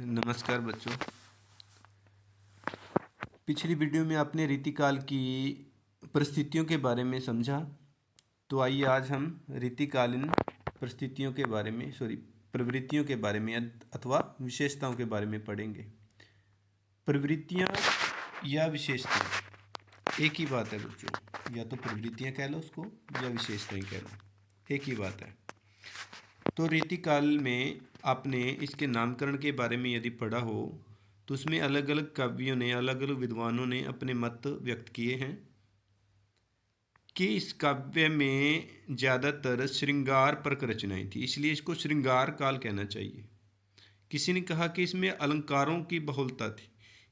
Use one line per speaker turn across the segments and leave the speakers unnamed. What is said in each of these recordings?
नमस्कार बच्चों। पिछली वीडियो में आपने रीतिकाल की परिस्थितियों के बारे में समझा, तो आइए आज हम रीतिकालीन परिस्थितियों के बारे में प्रवृत्तियों के बारे में अथवा विशेषताओं के बारे में पढ़ेंगे। प्रवृत्तियाँ या विशेषताएं एक ही बात है बच्चों, या तो प्रवृत्तियाँ कह लो उसको या विशेषताएं कह लो, एक ही बात है। तो रीतिकाल में आपने इसके नामकरण के बारे में यदि पढ़ा हो तो उसमें अलग अलग कवियों ने, अलग अलग विद्वानों ने अपने मत व्यक्त किए हैं कि इस काव्य में ज़्यादातर श्रृंगार परक रचनाएं थी, इसलिए इसको श्रृंगार काल कहना चाहिए। किसी ने कहा कि इसमें अलंकारों की बहुलता थी,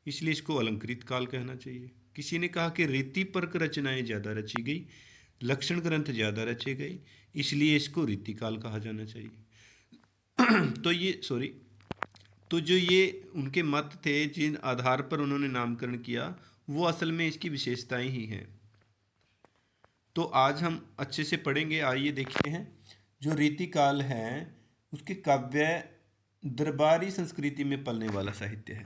इसलिए इसको अलंकृत काल कहना चाहिए। किसी ने कहा कि रीति परक रचनाएं ज़्यादा रची गई, लक्षण ग्रंथ ज़्यादा रचे गए, इसलिए इसको रीतिकाल कहा जाना चाहिए। तो जो ये उनके मत थे जिन आधार पर उन्होंने नामकरण किया, वो असल में इसकी विशेषताएं ही हैं। तो आज हम अच्छे से पढ़ेंगे। आइए देखते हैं। जो रीतिकाल है उसके काव्य दरबारी संस्कृति में पलने वाला साहित्य है।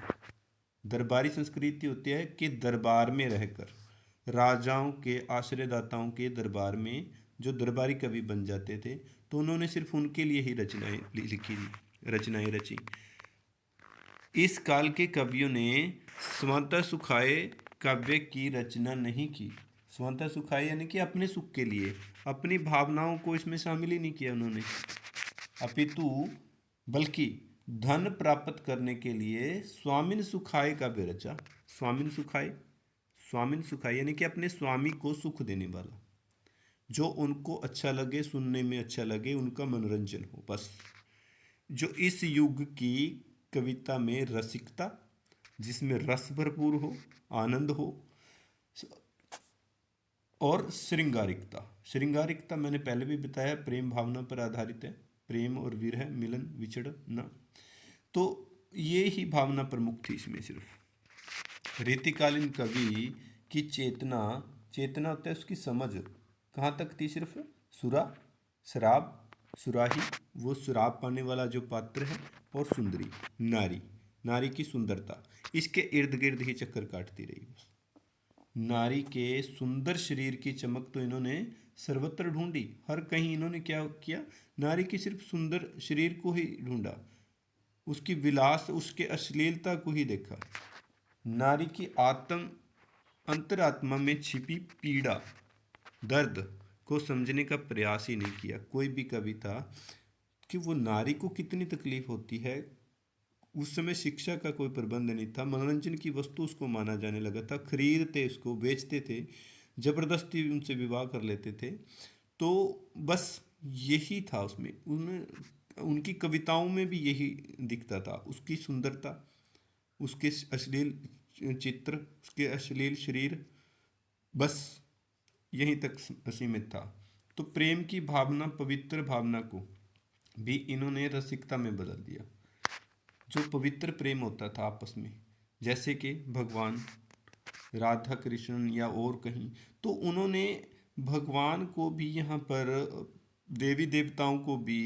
दरबारी संस्कृति होती है कि दरबार में रहकर राजाओं के, आश्रयदाताओं के दरबार में जो दरबारी कवि बन जाते थे, तो उन्होंने सिर्फ उनके लिए ही रचनाएं रची। इस काल के कवियों ने स्वतः सुखाए काव्य की रचना नहीं की। स्वतः सुखाए यानी कि अपने सुख के लिए, अपनी भावनाओं को इसमें शामिल ही नहीं किया उन्होंने, अपितु बल्कि धन प्राप्त करने के लिए स्वामिन सुखाए काव्य रचा। स्वामिन सुखाए यानी कि अपने स्वामी को सुख देने वाला, जो उनको अच्छा लगे, सुनने में अच्छा लगे, उनका मनोरंजन हो, बस। जो इस युग की कविता में रसिकता, जिसमें रस भरपूर हो, आनंद हो, और श्रृंगारिकता मैंने पहले भी बताया, प्रेम भावना पर आधारित है। प्रेम और विरह, मिलन, विछड़ना, तो ये ही भावना प्रमुख थी इसमें। सिर्फ रीतिकालीन कवि की चेतना होता है उसकी समझ कहाँ तक थी? सिर्फ सुराही, वो शराब पाने वाला जो पात्र है, और सुंदरी नारी की सुंदरता, इसके इर्द गिर्द ही चक्कर काटती रही बस। नारी के सुंदर शरीर की चमक तो इन्होंने सर्वत्र ढूंढी, हर कहीं इन्होंने क्या किया? नारी की सिर्फ सुंदर शरीर को ही ढूंढा, उसकी विलास, उसके अश्लीलता को ही देखा। नारी की अंतरात्मा में छिपी पीड़ा, दर्द को समझने का प्रयास ही नहीं किया कोई भी कवि था कि वो नारी को कितनी तकलीफ होती है। उस समय शिक्षा का कोई प्रबंध नहीं था, मनोरंजन की वस्तु उसको माना जाने लगा था, खरीदते उसको, बेचते थे, जबरदस्ती उनसे विवाह कर लेते थे। तो बस यही था उसमें, उनकी कविताओं में भी यही दिखता था, उसकी सुंदरता, उसके अश्लील चित्र, उसके अश्लील शरीर, बस यहीं तक सीमित था। तो प्रेम की भावना, पवित्र भावना को भी इन्होंने रसिकता में बदल दिया। जो पवित्र प्रेम होता था आपस में, जैसे कि भगवान राधा कृष्ण या और कहीं, तो उन्होंने भगवान को भी यहाँ पर, देवी देवताओं को भी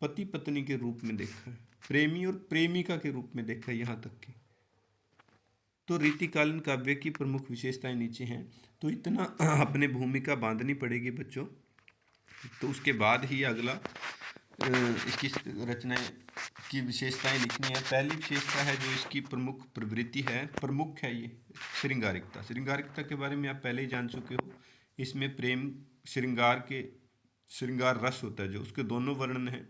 पति पत्नी के रूप में देखा है, प्रेमी और प्रेमिका के रूप में देखा है, यहाँ तक कि। तो रीतिकालीन काव्य की प्रमुख विशेषताएं नीचे हैं, तो इतना अपने भूमिका बांधनी पड़ेगी बच्चों। तो उसके बाद ही अगला इसकी रचनाएं की विशेषताएं लिखनी है। पहली विशेषता है जो इसकी प्रमुख प्रवृत्ति है, प्रमुख है, ये श्रृंगारिकता के बारे में आप पहले ही जान चुके हो। इसमें प्रेम, श्रृंगार रस होता है जो, उसके दोनों वर्णन हैं,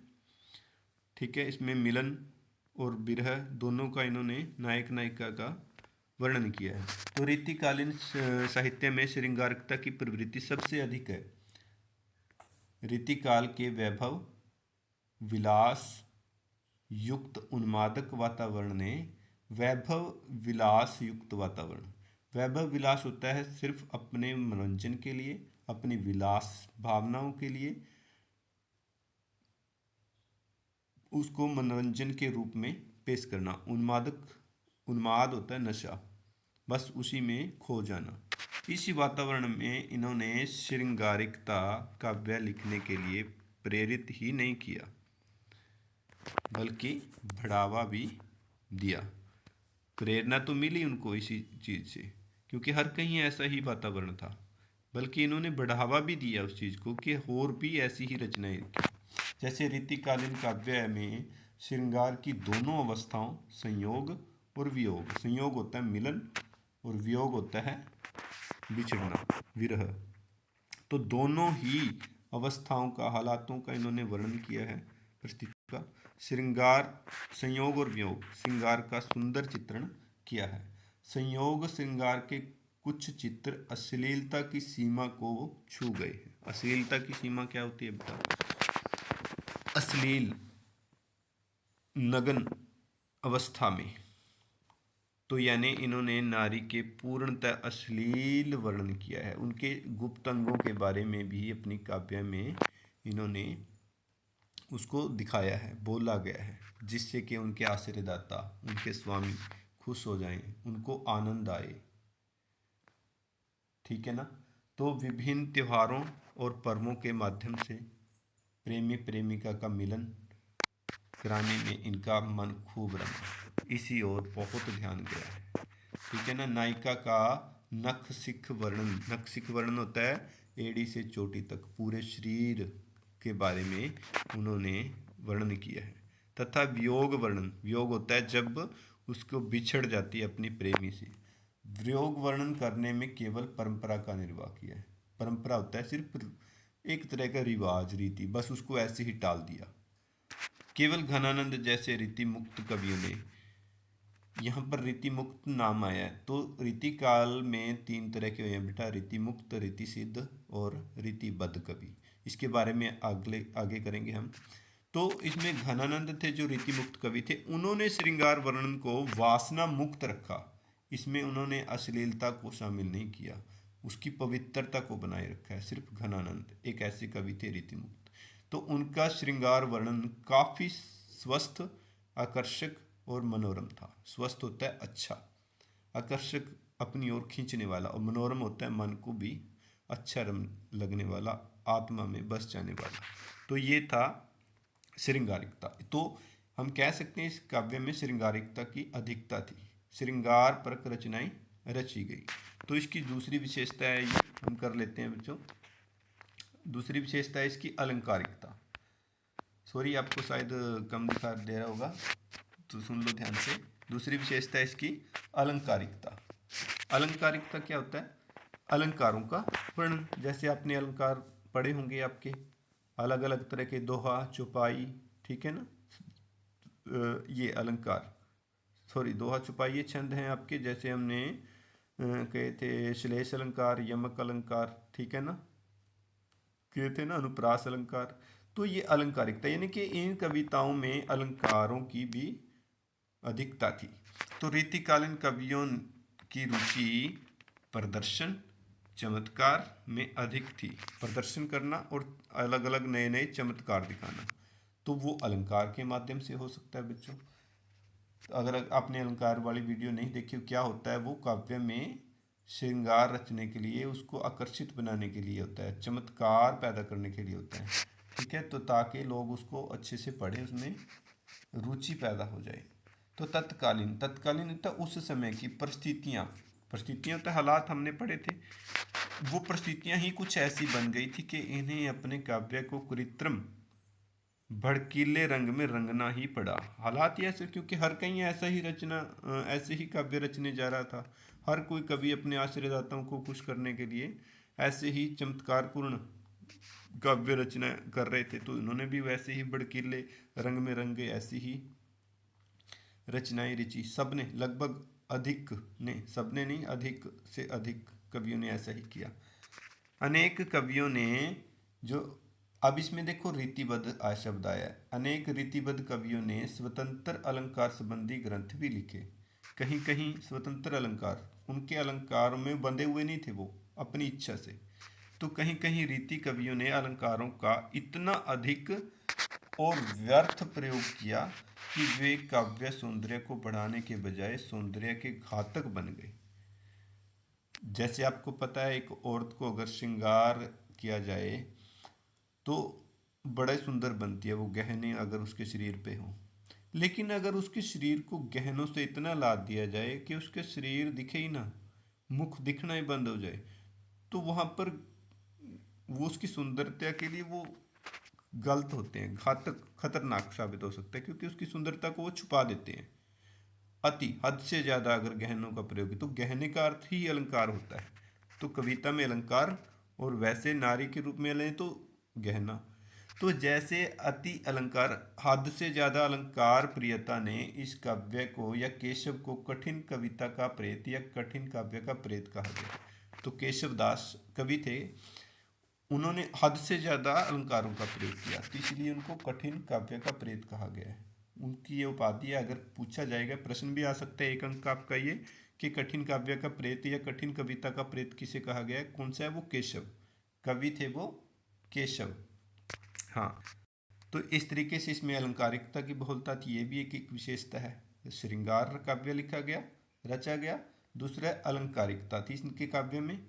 ठीक है। इसमें मिलन और विरह दोनों का इन्होंने नायक नायिका का वर्णन किया है। तो रीतिकालीन साहित्य में श्रृंगारिकता की प्रवृत्ति सबसे अधिक है। रीतिकाल के वैभव विलास युक्त उन्मादक वातावरण ने, वैभव विलास युक्त वातावरण, वैभव विलास होता है सिर्फ अपने मनोरंजन के लिए, अपनी विलास भावनाओं के लिए, उसको मनोरंजन के रूप में पेश करना। उन्माद होता है नशा, बस उसी में खो जाना। इसी वातावरण में इन्होंने श्रृंगारिकता काव्य लिखने के लिए प्रेरित ही नहीं किया, बल्कि बढ़ावा भी दिया। प्रेरणा तो मिली उनको इसी चीज़ से, क्योंकि हर कहीं ऐसा ही वातावरण था, बल्कि इन्होंने बढ़ावा भी दिया उस चीज़ को कि और भी ऐसी ही रचनाएं की। जैसे रीतिकालीन काव्य में श्रृंगार की दोनों अवस्थाओं, संयोग और वियोग, संयोग होता है मिलन और वियोग होता है बिछड़ना, विरह, तो दोनों ही अवस्थाओं का, हालातों का इन्होंने वर्णन किया है परिस्थिति का। श्रृंगार, संयोग और वियोग, श्रृंगार का सुंदर चित्रण किया है। संयोग श्रृंगार के कुछ चित्र अश्लीलता की सीमा को छू गए हैं। अश्लीलता की सीमा क्या होती है बताओ? अश्लील, नग्न अवस्था में, तो यानी इन्होंने नारी के पूर्णतः अश्लील वर्णन किया है। उनके गुप्त अंगों के बारे में भी अपनी काव्य में इन्होंने उसको दिखाया है, बोला गया है, जिससे कि उनके आश्रयदाता, उनके स्वामी खुश हो जाएं, उनको आनंद आए। ठीक है ना? तो विभिन्न त्योहारों और पर्वों के माध्यम से प्रेमी प्रेमिका का मिलन कराने में इनका मन खूब रंगा, इसी ओर बहुत ध्यान गया है। ठीक है ना? नायिका का नख सिख वर्णन, नख सिख वर्णन होता है एड़ी से चोटी तक पूरे शरीर के बारे में उन्होंने वर्णन किया है। तथा वियोग वर्णन, वियोग होता है जब उसको बिछड़ जाती है अपनी प्रेमी से। वियोग वर्णन करने में केवल परंपरा का निर्वाह किया है। परंपरा होता है सिर्फ एक तरह का रिवाज, रीति, बस उसको ऐसे ही टाल दिया। केवल घनानंद जैसे रीति मुक्त कवियों ने, यहाँ पर रीति मुक्त नाम आया है, तो रीति काल में तीन तरह के हुए हैं बेटा, रीति मुक्त, रीति सिद्ध और रीतिबद्ध कवि। इसके बारे में आगे आगे करेंगे हम। तो इसमें घनानंद थे जो रीति मुक्त कवि थे, उन्होंने श्रृंगार वर्णन को वासना मुक्त रखा। इसमें उन्होंने अश्लीलता को शामिल नहीं किया, उसकी पवित्रता को बनाए रखा है। सिर्फ घनानंद एक ऐसे कवि थे रीति मुक्त। तो उनका श्रृंगार वर्णन काफ़ी स्वस्थ, आकर्षक और मनोरम था। स्वस्थ होता है अच्छा, आकर्षक अपनी ओर खींचने वाला, और मनोरम होता है मन को भी अच्छा लगने वाला, आत्मा में बस जाने वाला। तो ये था श्रृंगारिकता। तो हम कह सकते हैं इस काव्य में श्रृंगारिकता की अधिकता थी, श्रृंगार परक रचनाएं रची गई। तो इसकी दूसरी विशेषता है, ये हम कर लेते हैं बच्चों। दूसरी विशेषता है इसकी अलंकारिकता। सॉरी, आपको शायद कम दिखा दे रहा होगा, तो सुन लो ध्यान से। दूसरी विशेषता है इसकी अलंकारिकता। अलंकारिकता क्या होता है? अलंकारों का वर्णन। जैसे आपने अलंकार पढ़े होंगे आपके, अलग अलग तरह के, दोहा, चौपाई, ठीक है ना? ये अलंकार, सॉरी दोहा चौपाई ये छंद हैं आपके। जैसे हमने कहे थे श्लेष अलंकार, यमक अलंकार, ठीक है ना, कहे थे ना अनुप्रास अलंकार। तो ये अलंकारिकता, यानी कि इन कविताओं में अलंकारों की भी अधिकता थी। तो रीतिकालीन कवियों की रुचि प्रदर्शन, चमत्कार में अधिक थी। प्रदर्शन करना और अलग अलग नए नए चमत्कार दिखाना, तो वो अलंकार के माध्यम से हो सकता है बच्चों। तो अगर आपने अलंकार वाली वीडियो नहीं देखी, क्या होता है वो काव्य में श्रृंगार रचने के लिए, उसको आकर्षित बनाने के लिए होता है, चमत्कार पैदा करने के लिए होता है। ठीक है, तो ताकि लोग उसको अच्छे से पढ़ें, उसमें रुचि पैदा हो जाए। तो तत्कालीन, तत्कालीन था उस समय की परिस्थितियाँ, परिस्थितियाँ तो हालात हमने पढ़े थे, वो परिस्थितियाँ ही कुछ ऐसी बन गई थी कि इन्हें अपने काव्य को कृत्रिम भड़कीले रंग में रंगना ही पड़ा। हालात ही ऐसे, क्योंकि हर कहीं ऐसा ही रचना, ऐसे ही काव्य रचने जा रहा था। हर कोई कवि अपने आश्रयदाताओं को खुश करने के लिए ऐसे ही चमत्कारपूर्ण काव्य रचना कर रहे थे, तो इन्होंने भी वैसे ही भड़कीले रंग में रंगे ऐसी ही रचनाएं रची। सबने लगभग, अधिक ने, सबने नहीं, अधिक से अधिक कवियों ने ऐसा ही किया। अनेक कवियों ने जो, अब इसमें देखो रीतिबद्ध शब्द आया है। अनेक रीतिबद्ध कवियों ने स्वतंत्र अलंकार संबंधी ग्रंथ भी लिखे। कहीं कहीं स्वतंत्र अलंकार, उनके अलंकारों में बंधे हुए नहीं थे वो, अपनी इच्छा से। तो कहीं कहीं रीति कवियों ने अलंकारों का इतना अधिक और व्यर्थ प्रयोग किया कि वे काव्य सौंदर्य को बढ़ाने के बजाय सौंदर्य के घातक बन गए। जैसे आपको पता है, एक औरत को अगर श्रृंगार किया जाए तो बड़े सुंदर बनती है वो, गहने अगर उसके शरीर पे हो, लेकिन अगर उसके शरीर को गहनों से इतना लाद दिया जाए कि उसके शरीर दिखे ही ना, मुख दिखना ही बंद हो जाए, तो वहाँ पर वो उसकी सुंदरता के लिए वो गलत होते हैं, घातक खतरनाक साबित हो सकता है, क्योंकि उसकी सुंदरता को वो छुपा देते हैं। अति हद से ज़्यादा अगर गहनों का प्रयोग है, तो गहने का अर्थ ही अलंकार होता है। तो कविता में अलंकार, और वैसे नारी के रूप में लें तो गहना। तो जैसे अति अलंकार, हद से ज़्यादा अलंकार प्रियता ने इस काव्य को या केशव को कठिन कविता का प्रेत या कठिन काव्य का प्रेत कहा गया। तो केशव दास कवि थे, उन्होंने हद से ज़्यादा अलंकारों का प्रयोग किया, तो इसलिए उनको कठिन काव्य का प्रेत कहा गया है। उनकी ये उपाधि है। अगर पूछा जाएगा, प्रश्न भी आ सकता है एक अंक का आपका ये, कि कठिन काव्य का प्रेत या कठिन कविता का प्रेत किसे कहा गया है, कौन सा है, वो केशव कवि थे, वो केशव। हाँ, तो इस तरीके से इसमें अलंकारिकता की बहुलता थी, ये भी एक विशेषता है। श्रृंगार काव्य लिखा गया, रचा गया। दूसरा अलंकारिकता थी इनके काव्य में।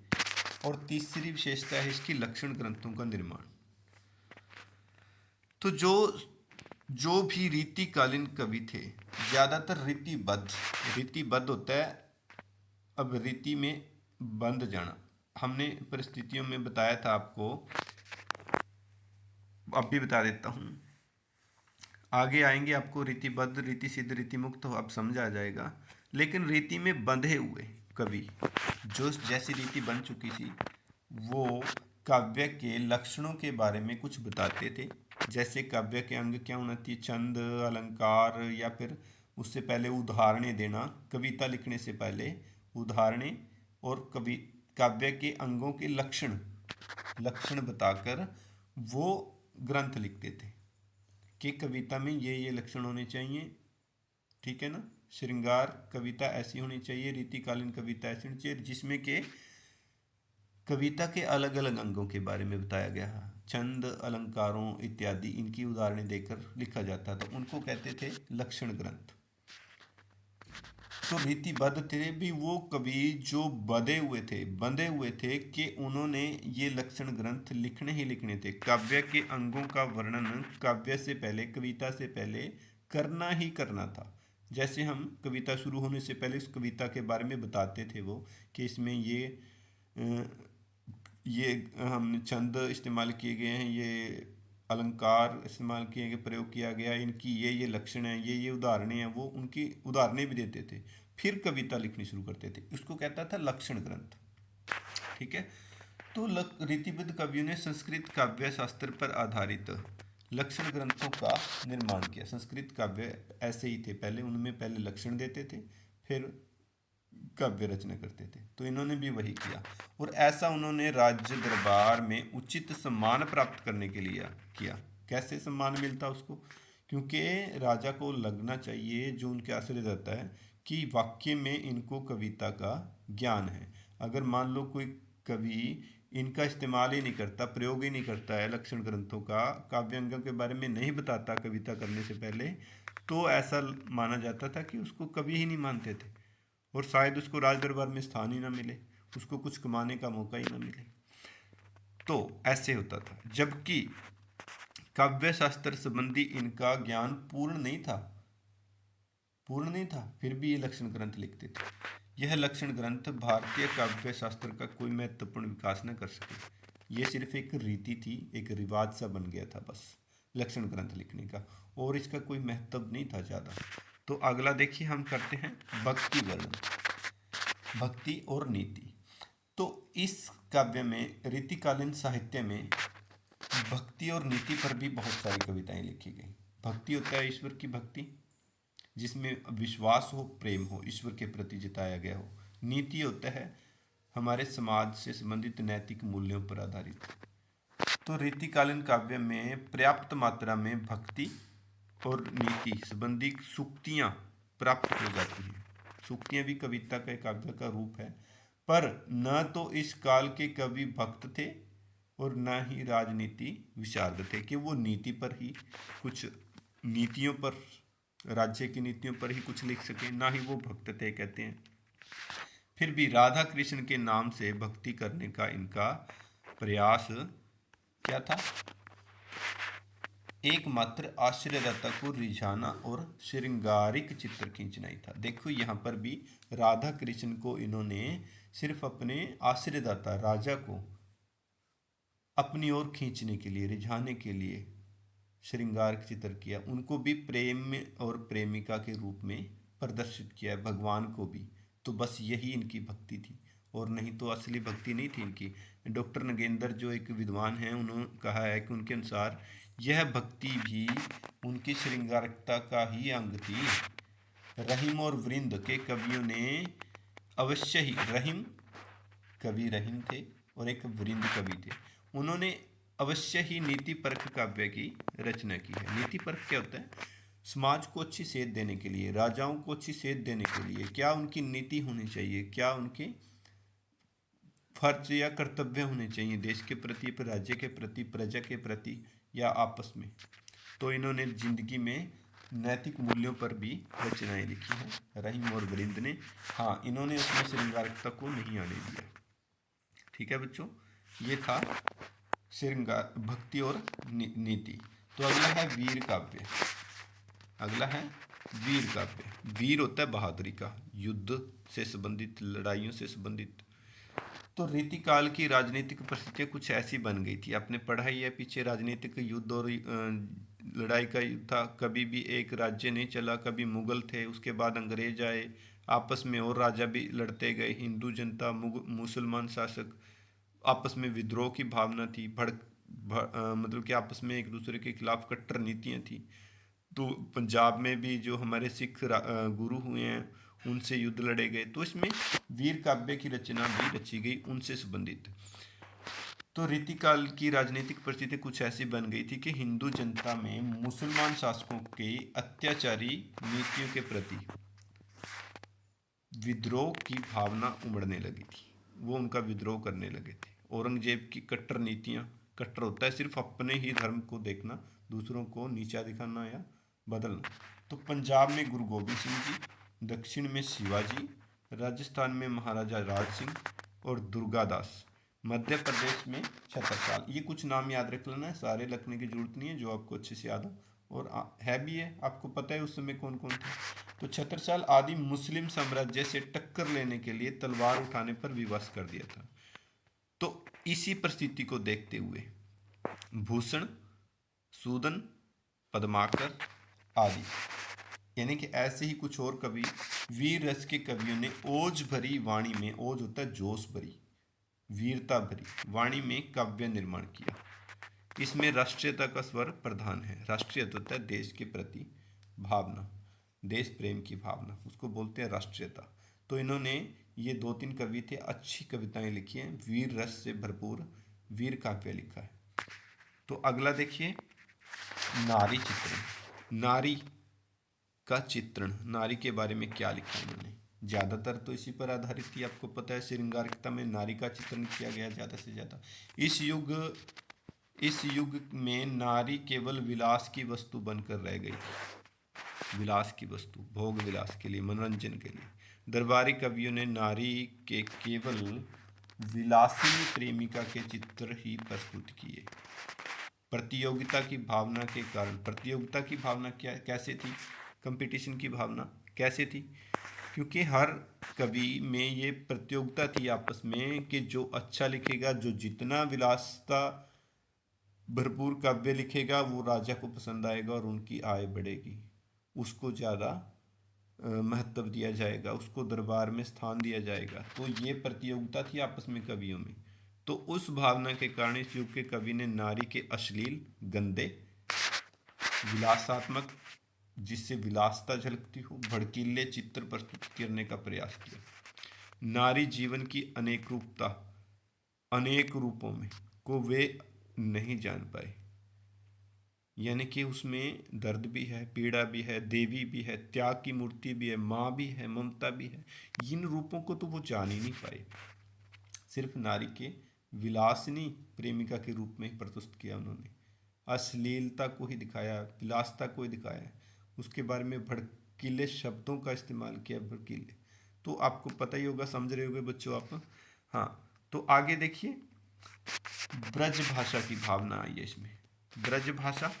और तीसरी विशेषता है इसकी लक्षण ग्रंथों का निर्माण। तो जो जो भी रीतिकालीन कवि थे, ज़्यादातर रीतिबद्ध होता है। अब रीति में बंध जाना, हमने परिस्थितियों में बताया था आपको, अब भी बता देता हूँ। आगे आएंगे आपको रीतिबद्ध, रीति सिद्ध, रीति मुक्त, तो अब समझ आ जाएगा। लेकिन रीति में बंधे हुए कवि, जो जैसी रीति बन चुकी थी, वो काव्य के लक्षणों के बारे में कुछ बताते थे। जैसे काव्य के अंग क्या होना चाहिए, छंद, अलंकार, या फिर उससे पहले उदाहरणें देना, कविता लिखने से पहले उदाहरणें, और कवि काव्य के अंगों के लक्षण लक्षण बताकर वो ग्रंथ लिखते थे कि कविता में ये लक्षण होने चाहिए, ठीक है ना। श्रृंगार कविता ऐसी होनी चाहिए, रीतिकालीन कविता ऐसी होनी चाहिए, जिसमें के कविता के अलग अलग अंगों के बारे में बताया गया है, छंद, अलंकारों इत्यादि, इनकी उदाहरणें देकर लिखा जाता था, उनको कहते थे लक्षण ग्रंथ। तो रीतिबद्ध थे भी वो कवि जो बंधे हुए थे कि उन्होंने ये लक्षण ग्रंथ लिखने ही लिखने थे। काव्य के अंगों का वर्णन काव्य से पहले, कविता से पहले करना ही करना था। जैसे हम कविता शुरू होने से पहले इस कविता के बारे में बताते थे वो, कि इसमें ये हमने छंद इस्तेमाल किए गए हैं, ये अलंकार इस्तेमाल किए गए, प्रयोग किया गया, इनकी ये लक्षण हैं, ये उदाहरणें हैं, वो उनकी उदाहरणें भी देते थे, फिर कविता लिखनी शुरू करते थे। उसको कहता था लक्षण ग्रंथ, ठीक है। तो रीतिबद्ध कवियों ने संस्कृत काव्य शास्त्र पर आधारित लक्षण ग्रंथों का निर्माण किया। संस्कृत काव्य ऐसे ही थे पहले, उनमें पहले लक्षण देते थे, फिर काव्य रचना करते थे। तो इन्होंने भी वही किया, और ऐसा उन्होंने राज्य दरबार में उचित सम्मान प्राप्त करने के लिए किया। कैसे सम्मान मिलता उसको, क्योंकि राजा को लगना चाहिए, जो उनके आश्रय रहता है, कि वाक्य में इनको कविता का ज्ञान है। अगर मान लो कोई कवि इनका इस्तेमाल ही नहीं करता, प्रयोग ही नहीं करता है लक्षण ग्रंथों का, काव्यांगों के बारे में नहीं बताता कविता करने से पहले, तो ऐसा माना जाता था कि उसको कवि ही नहीं मानते थे, और शायद उसको राज दरबार में स्थान ही ना मिले, उसको कुछ कमाने का मौका ही ना मिले। तो ऐसे होता था। जबकि काव्य शास्त्र संबंधी इनका ज्ञान पूर्ण नहीं था, फिर भी ये लक्षण ग्रंथ लिखते थे। यह लक्षण ग्रंथ भारतीय काव्य शास्त्र का कोई महत्वपूर्ण विकास न कर सके। ये सिर्फ एक रीति थी, एक रिवाज सा बन गया था बस लक्षण ग्रंथ लिखने का, और इसका कोई महत्व नहीं था ज़्यादा। तो अगला देखिए, हम करते हैं भक्ति वर्णन, भक्ति और नीति। तो इस काव्य में, रीतिकालीन साहित्य में, भक्ति और नीति पर भी बहुत सारी कविताएं लिखी गई। भक्ति होता है ईश्वर की भक्ति, जिसमें विश्वास हो, प्रेम हो, ईश्वर के प्रति जताया गया हो। नीति होता है हमारे समाज से संबंधित नैतिक मूल्यों पर आधारित। तो रीतिकालीन काव्य में पर्याप्त मात्रा में भक्ति और नीति संबंधी सूक्तियाँ प्राप्त हो जाती हैं। सूक्तियाँ भी कविता का काव्य का रूप है, पर न तो इस काल के कवि भक्त थे और न ही राजनीति विशारद थे, कि वो नीति पर ही कुछ, नीतियों पर, राज्य की नीतियों पर ही कुछ लिख सके, ना ही वो भक्त थे कहते हैं। फिर भी राधा कृष्ण के नाम से भक्ति करने का इनका प्रयास क्या था, एकमात्र आश्रयदाता को रिझाना और श्रृंगारिक चित्र खींचना ही था। देखो यहाँ पर भी राधा कृष्ण को इन्होंने सिर्फ अपने आश्रयदाता राजा को अपनी ओर खींचने के लिए, रिझाने के लिए श्रृंगार चित्र किया। उनको भी प्रेम में और प्रेमिका के रूप में प्रदर्शित किया, भगवान को भी। तो बस यही इनकी भक्ति थी, और नहीं तो असली भक्ति नहीं थी इनकी। डॉक्टर नगेंद्र जो एक विद्वान हैं, उन्होंने कहा है कि उनके अनुसार यह भक्ति भी उनकी श्रृंगारिकता का ही अंग थी। रहीम और वृंद के कवियों ने अवश्य ही, रहीम कवि रहीम थे और एक वृंद कवि थे, उन्होंने अवश्य ही नीति परक काव्य की रचना की है। नीति परक क्या होता है? समाज को अच्छी सेध देने के लिए, राजाओं को अच्छी सेध देने के लिए क्या उनकी नीति होनी चाहिए, क्या उनके फर्ज या कर्तव्य होने चाहिए देश के प्रति, राज्य के प्रति, प्रजा के प्रति या आपस में। तो इन्होंने जिंदगी में नैतिक मूल्यों पर भी रचनाएं लिखी हैं रहीम और वृंद ने। हाँ, इन्होंने उसमें श्रृंगारिकता को नहीं आने दिया। ठीक है बच्चों, ये था श्रृंगार, भक्ति और नीति। तो अगला है वीर काव्य। अगला है वीर काव्य। वीर होता है बहादुरी का, युद्ध से संबंधित, लड़ाइयों से संबंधित। तो रीतिकाल की राजनीतिक परिस्थितियाँ कुछ ऐसी बन गई थी। आपने पढ़ा ही है पीछे, राजनीतिक युद्ध और लड़ाई का युद्ध था। कभी भी एक राज्य नहीं चला, कभी मुगल थे, उसके बाद अंग्रेज आए, आपस में और राजा भी लड़ते गए, हिंदू जनता, मुसलमान शासक, आपस में विद्रोह की भावना थी, मतलब कि आपस में एक दूसरे के खिलाफ कट्टर नीतियाँ थी। तो पंजाब में भी जो हमारे सिख गुरु हुए हैं, उनसे युद्ध लड़े गए। तो इसमें वीर काव्य की रचना भी रची गई उनसे संबंधित। तो रीतिकाल की राजनीतिक परिस्थिति कुछ ऐसी बन गई थी कि हिंदू जनता में मुसलमान शासकों के अत्याचारी नीतियों के प्रति विद्रोह की भावना उमड़ने लगी थी। वो उनका विद्रोह करने लगे थे। औरंगजेब की कट्टर नीतियाँ, कट्टर होता है सिर्फ अपने ही धर्म को देखना, दूसरों को नीचा दिखाना या बदलना। तो पंजाब में गुरु गोबिंद सिंह जी, दक्षिण में शिवाजी, राजस्थान में महाराजा राज सिंह और दुर्गादास, मध्य प्रदेश में छत्रसाल। ये कुछ नाम याद रख लेना है, सारे लिखने की जरूरत नहीं है, जो आपको अच्छे से याद हो। और है भी है, आपको पता है उस समय कौन कौन थे। तो छत्रसाल आदि मुस्लिम साम्राज्य से टक्कर लेने के लिए तलवार उठाने पर विवश कर दिया था। तो इसी परिस्थिति को देखते हुए भूषण, सूदन, पद्माकर आदि, यानी कि ऐसे ही कुछ और कवि, वीर रस के कवियों ने ओज भरी वाणी में, ओज होता है जोश भरी, वीरता भरी वाणी में काव्य निर्माण किया। इसमें राष्ट्रीयता का स्वर प्रधान है। राष्ट्रीयता होता है देश के प्रति भावना, देश प्रेम की भावना, उसको बोलते हैं राष्ट्रीयता। तो इन्होंने, ये 2-3 कवि थे, अच्छी कविताएं लिखी हैं, वीर रस से भरपूर वीर काव्य लिखा है। तो अगला देखिए, नारी चित्रण। नारी का चित्रण, नारी के बारे में क्या लिखा है इन्होंने? ज़्यादातर तो इसी पर आधारित थी। आपको पता है श्रृंगारिकता में नारी का चित्रण किया गया ज़्यादा से ज़्यादा। इस युग में नारी केवल विलास की वस्तु बनकर रह गई थी। विलास की वस्तु, भोग विलास के लिए, मनोरंजन के लिए। दरबारी कवियों ने नारी के केवल विलासिनी प्रेमिका के चित्र ही प्रस्तुत किए। प्रतियोगिता की भावना के कारण, प्रतियोगिता की भावना क्या, कैसे थी? कंपटीशन की भावना कैसे थी? क्योंकि हर कवि में ये प्रतियोगिता थी आपस में कि जो अच्छा लिखेगा, जो जितना विलासता भरपूर काव्य लिखेगा, वो राजा को पसंद आएगा और उनकी आय बढ़ेगी, उसको ज़्यादा महत्व दिया जाएगा, उसको दरबार में स्थान दिया जाएगा। तो ये प्रतियोगिता थी आपस में कवियों में। तो उस भावना के कारण इस युग के कवि ने नारी के अश्लील, गंदे, विलासात्मक, जिससे विलासता झलकती हो, भड़कीले चित्र प्रस्तुत करने का प्रयास किया। नारी जीवन की अनेक रूपता, अनेक रूपों में को वे नहीं जान पाए, यानी कि उसमें दर्द भी है, पीड़ा भी है, देवी भी है, त्याग की मूर्ति भी है, माँ भी है, ममता भी है। इन रूपों को तो वो जान ही नहीं पाए। सिर्फ नारी के विलासिनी प्रेमिका के रूप में ही प्रस्तुत किया उन्होंने। अश्लीलता को ही दिखाया, विलासता को ही दिखाया, उसके बारे में भड़कीले शब्दों का इस्तेमाल किया, भड़कीले। तो आपको पता ही होगा, समझ रहे होगे बच्चों आप। हाँ, तो आगे देखिए, ब्रज भाषा की भावना आई है इसमें। ब्रज भाषा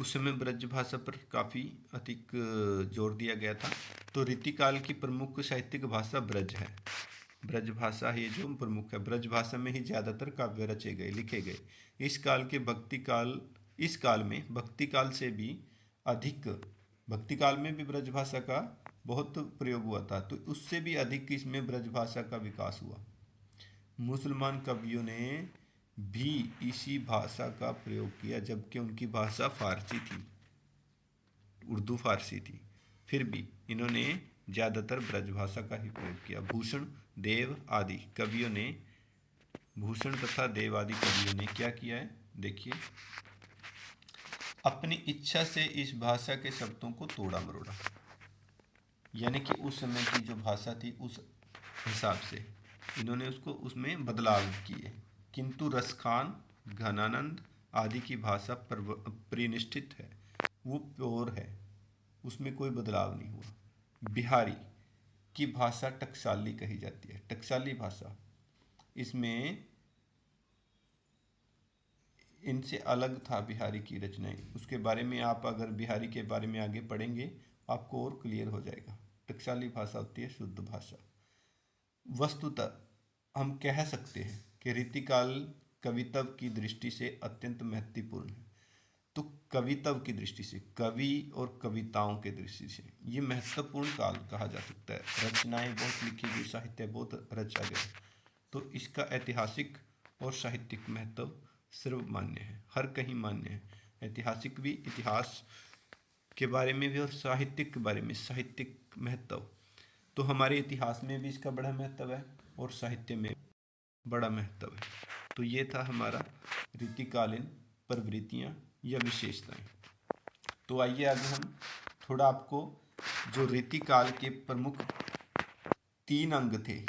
उस समय ब्रज भाषा पर काफ़ी अधिक जोर दिया गया था। तो रीतिकाल की प्रमुख साहित्यिक भाषा ब्रज है। ब्रज भाषा है जो प्रमुख है। ब्रज भाषा में ही ज़्यादातर काव्य रचे गए, लिखे गए। इस काल में भक्ति काल से भी अधिक, भक्ति काल में भी ब्रज भाषा का बहुत प्रयोग हुआ था, तो उससे भी अधिक इसमें ब्रज भाषा का विकास हुआ। मुसलमान कवियों ने भी इसी भाषा का प्रयोग किया, जबकि उनकी भाषा फारसी थी, उर्दू फारसी थी। फिर भी इन्होंने ज़्यादातर ब्रज भाषा का ही प्रयोग किया। भूषण, देव आदि कवियों ने, भूषण तथा देव आदि कवियों ने क्या किया है, देखिए, अपनी इच्छा से इस भाषा के शब्दों को तोड़ा मरोड़ा, यानी कि उस समय की जो भाषा थी उस हिसाब से इन्होंने उसको उसमें बदलाव किए। किंतु रसखान, घनानंद आदि की भाषा परिनिष्ठित है, वो प्योर है, उसमें कोई बदलाव नहीं हुआ। बिहारी की भाषा टकसाली कही जाती है, टकसाली भाषा, इसमें इनसे अलग था बिहारी की रचनाएं। उसके बारे में आप अगर बिहारी के बारे में आगे पढ़ेंगे आपको और क्लियर हो जाएगा। टकसाली भाषा होती है शुद्ध भाषा। वस्तुतः हम कह सकते हैं कि रीतिकाल कवित्व की दृष्टि से अत्यंत महत्वपूर्ण है। तो कवित्व की दृष्टि से, कवि और कविताओं के दृष्टि से ये महत्वपूर्ण काल कहा जा सकता है। रचनाएं बहुत लिखी गई, साहित्य बहुत रचा गया, तो इसका ऐतिहासिक और साहित्यिक महत्व सर्वमान्य है, हर कहीं मान्य है। ऐतिहासिक भी, इतिहास के बारे में भी, और साहित्यिक के बारे में, साहित्यिक महत्व, तो हमारे इतिहास में भी इसका बड़ा महत्व है और साहित्य में बड़ा महत्व है। तो ये था हमारा रीतिकालीन प्रवृत्तियाँ या विशेषताएं। तो आइए आगे हम थोड़ा आपको जो रीतिकाल के प्रमुख 3 अंग थे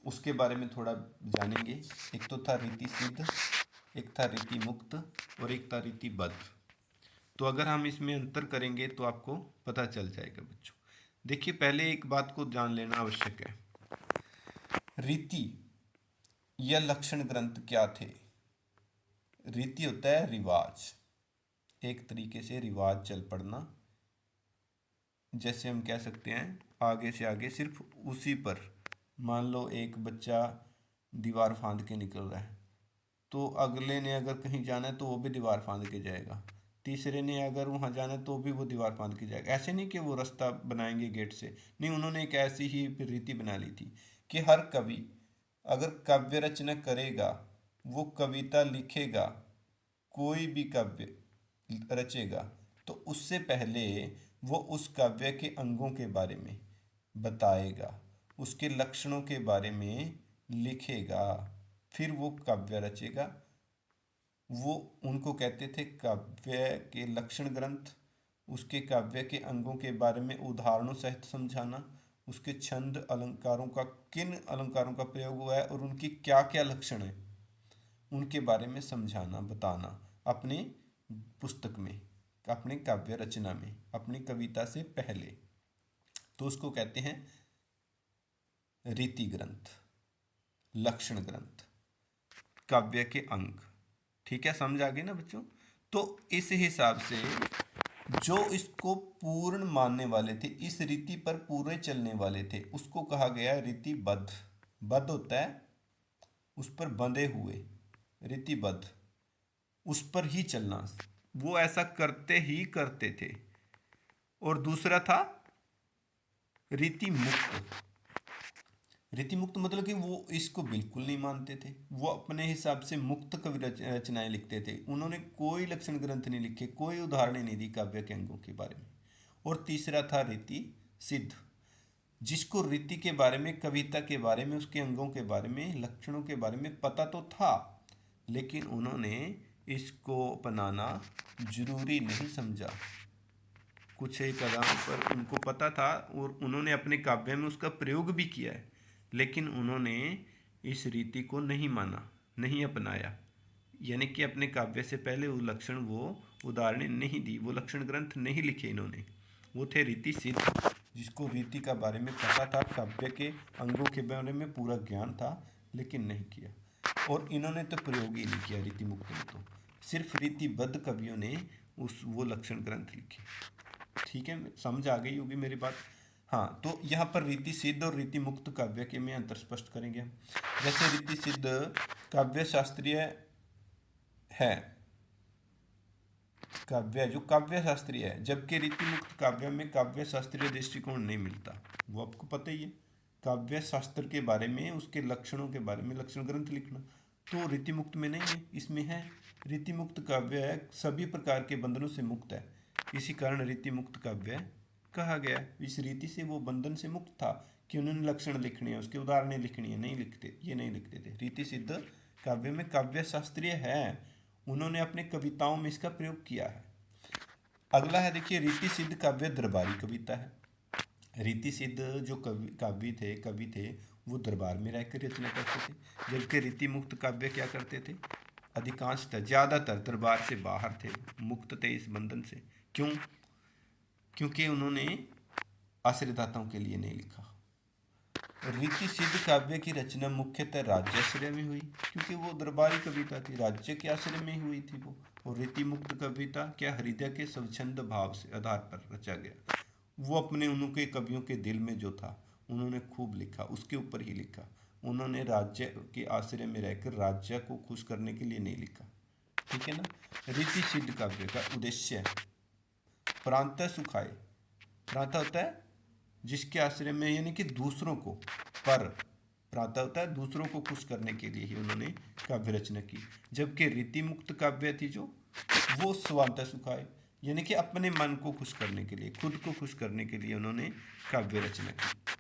उसके बारे में थोड़ा जानेंगे। एक तो था रीति सिद्ध, एक था रीति मुक्त और एक था रीतिबद्ध। तो अगर हम इसमें अंतर करेंगे तो आपको पता चल जाएगा बच्चों। देखिए, पहले एक बात को जान लेना आवश्यक है। रीति या लक्षण ग्रंथ क्या थे? रीति होता है रिवाज, एक तरीके से रिवाज चल पड़ना। जैसे हम कह सकते हैं आगे से आगे सिर्फ उसी पर, मान लो एक बच्चा दीवार फांद के निकल रहा है, तो अगले ने अगर कहीं जाना है तो वो भी दीवार फांद के जाएगा, तीसरे ने अगर वहाँ जाना है तो भी वो दीवार फांद के जाएगा। ऐसे नहीं कि वो रास्ता बनाएंगे गेट से, नहीं, उन्होंने एक ऐसी ही रीति बना ली थी कि हर कवि अगर काव्य रचना करेगा, वो कविता लिखेगा, कोई भी काव्य रचेगा, तो उससे पहले वो उस काव्य के अंगों के बारे में बताएगा, उसके लक्षणों के बारे में लिखेगा, फिर वो काव्य रचेगा। वो उनको कहते थे काव्य के लक्षण ग्रंथ। उसके काव्य के अंगों के बारे में उदाहरणों सहित समझाना, उसके छंद अलंकारों का, किन अलंकारों का प्रयोग हुआ है और उनकी क्या क्या लक्षण है, उनके बारे में समझाना, बताना अपने पुस्तक में, अपने काव्य रचना में, अपनी कविता से पहले। तो उसको कहते हैं रीति ग्रंथ, लक्षण ग्रंथ, काव्य के अंग। ठीक है, समझ आ गई ना बच्चों? तो इस हिसाब से जो इसको पूर्ण मानने वाले थे, इस रीति पर पूरे चलने वाले थे, उसको कहा गया रीतिबद्ध। बद्ध होता है उस पर बंधे हुए, रीतिबद्ध, उस पर ही चलना, वो ऐसा करते ही करते थे। और दूसरा था रीति मुक्त। रीति मुक्त मतलब कि वो इसको बिल्कुल नहीं मानते थे, वो अपने हिसाब से मुक्त कवि रचनाएं लिखते थे, उन्होंने कोई लक्षण ग्रंथ नहीं लिखे, कोई उदाहरण नहीं दी काव्य के अंगों के बारे में। और तीसरा था रीति सिद्ध, जिसको रीति के बारे में, कविता के बारे में, उसके अंगों के बारे में, लक्षणों के बारे में पता तो था, लेकिन उन्होंने इसको अपनाना जरूरी नहीं समझा। कुछ एक आधार पर उनको पता था और उन्होंने अपने काव्य में उसका प्रयोग भी किया है, लेकिन उन्होंने इस रीति को नहीं माना, नहीं अपनाया, यानी कि अपने काव्य से पहले वो लक्षण, वो उदाहरणें नहीं दी, वो लक्षण ग्रंथ नहीं लिखे इन्होंने। वो थे रीति सिद्ध, जिसको रीति का बारे में पता था, काव्य के अंगों के बारे में पूरा ज्ञान था, लेकिन नहीं किया। और इन्होंने तो प्रयोग ही नहीं किया रीति मुक्त में। तो सिर्फ रीतिबद्ध कवियों ने उस वो लक्षण ग्रंथ लिखे। ठीक है, समझ आ गई होगी मेरी बात। हाँ, तो यहाँ पर रीति सिद्ध और रीति मुक्त काव्य के में अंतर स्पष्ट करेंगे हम। जैसे रीति सिद्ध काव्य शास्त्रीय है, काव्य जो काव्य शास्त्रीय है, जबकि रीति मुक्त काव्य में काव्य शास्त्रीय दृष्टिकोण नहीं मिलता। वो आपको पता ही है, काव्य शास्त्र के बारे में, उसके लक्षणों के बारे में लक्षण ग्रंथ लिखना, तो रीति मुक्त में नहीं है, इसमें है। रीति मुक्त काव्य है, सभी प्रकार के बंधनों से मुक्त है, इसी कारण रीति मुक्त काव्य कहा गया। इस रीति से वो बंधन से मुक्त था कि उन्होंने लक्षण लिखने हैं, उसके उदाहरणें लिखनी है, नहीं लिखते, ये नहीं लिखते थे। रीति सिद्ध काव्य में काव्य शास्त्रीय है, उन्होंने अपने कविताओं में इसका प्रयोग किया है। अगला है, देखिए, रीति सिद्ध काव्य दरबारी कविता है। रीति सिद्ध जो कवि थे वो दरबार में रहकर रचना करते थे, जबकि रीति मुक्त काव्य क्या करते थे, अधिकांशतः ज़्यादातर दरबार से बाहर थे, मुक्त थे इस बंधन से। क्यों? क्योंकि उन्होंने आश्रयदाताओं के लिए नहीं लिखा। रीति सिद्ध काव्य की रचना मुख्यतः राज्याश्रय में हुई, क्योंकि वो दरबारी कविता थी, राज्य के आश्रय में हुई थी वो। और रीति मुक्त कविता क्या हृदय के स्वच्छंद भाव से आधार पर रचा गया। वो अपने उनके कवियों के दिल में जो था उन्होंने खूब लिखा, उसके ऊपर ही लिखा। उन्होंने राज्य के आश्रय में रहकर राज्य को खुश करने के लिए नहीं लिखा। ठीक है ना। रीति सिद्ध काव्य का उद्देश्य प्रांतः सुखाए, प्रांतः होता है जिसके आश्रय में, यानी कि दूसरों को, पर प्रांतः होता है दूसरों को खुश करने के लिए ही उन्होंने काव्य रचना की। जबकि रीति मुक्त काव्य थी जो, वो स्वांतः सुखाए, यानी कि अपने मन को खुश करने के लिए, खुद को खुश करने के लिए उन्होंने काव्य रचना की।